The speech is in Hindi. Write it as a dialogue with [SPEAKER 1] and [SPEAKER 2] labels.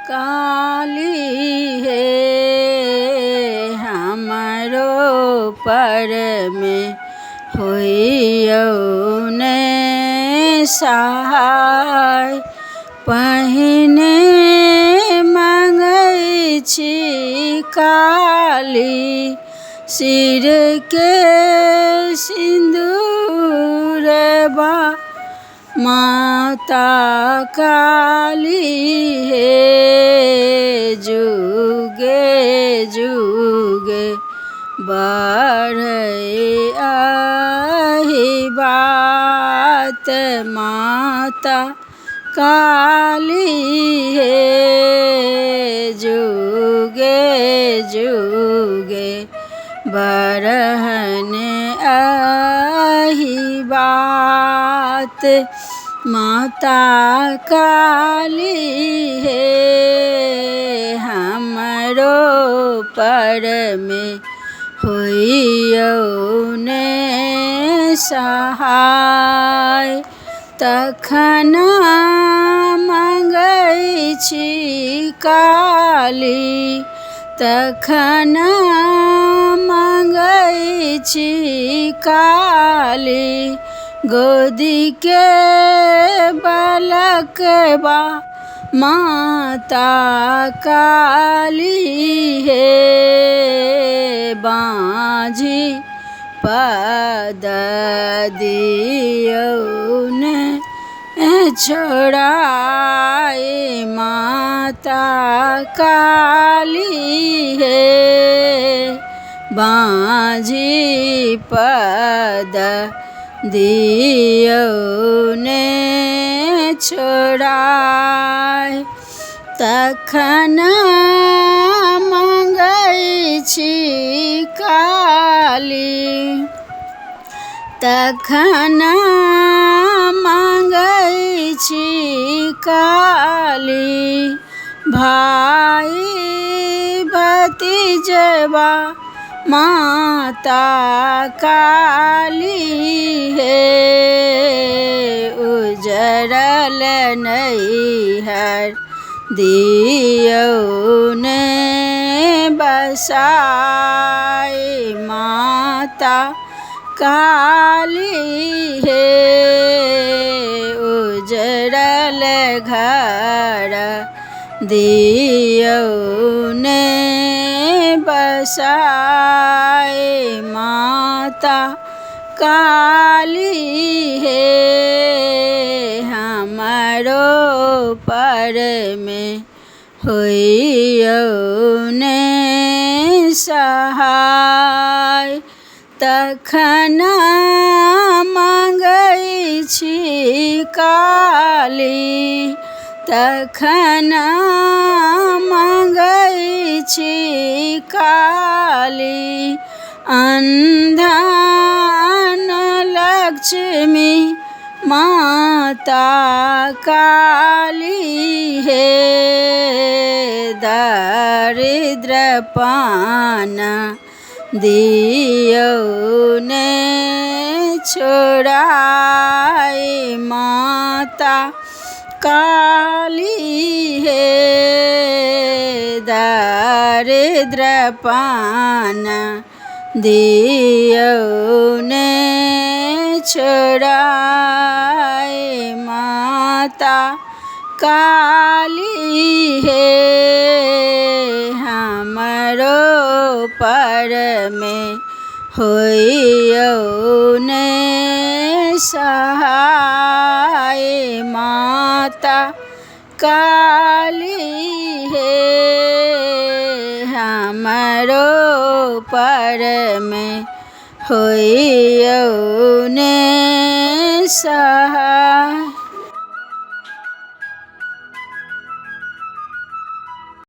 [SPEAKER 1] काली हे हमरो पर में होइयौ ने सहाय। पहिने मांगै छी काली सिर के सिंदूरबा माता काली हे जुगे जुगे बढ़ै आही बात माता काली हे जुगे जुगे बढ़हन आही बात माता काली हे हमरो पर में होइयौ ने सहाय। तखन मांगै छी काली तखन मांगै छी काली गोदी के बालकबा माता काली हे बाँझी पद दियौ ने छोड़ाए माता काली हे बाँझी पद दियौ ने छोड़ाए। तखन मांगै छी काली तखन मांगै छी काली भाई भतीजबा माता काली हे उजड़ल नैहर दियौ ने बसाए माता काली हे उजड़ल घर दियौ ने बसाए माता काली हे हमरो पर में होइयौ ने सहाय। तखन मांगै छी काली तखन मांगै छी काली अंधन लक्ष्मी माता काली हे दरिद्रपन दियौ ने छोड़ाए माता काली हे दरिद्रपन दियौ ने छोड़ाए माता काली हे हमरो पर में होइयौ ने सहाय माता काली हे हमरो पर में होइयौ ने सहाय।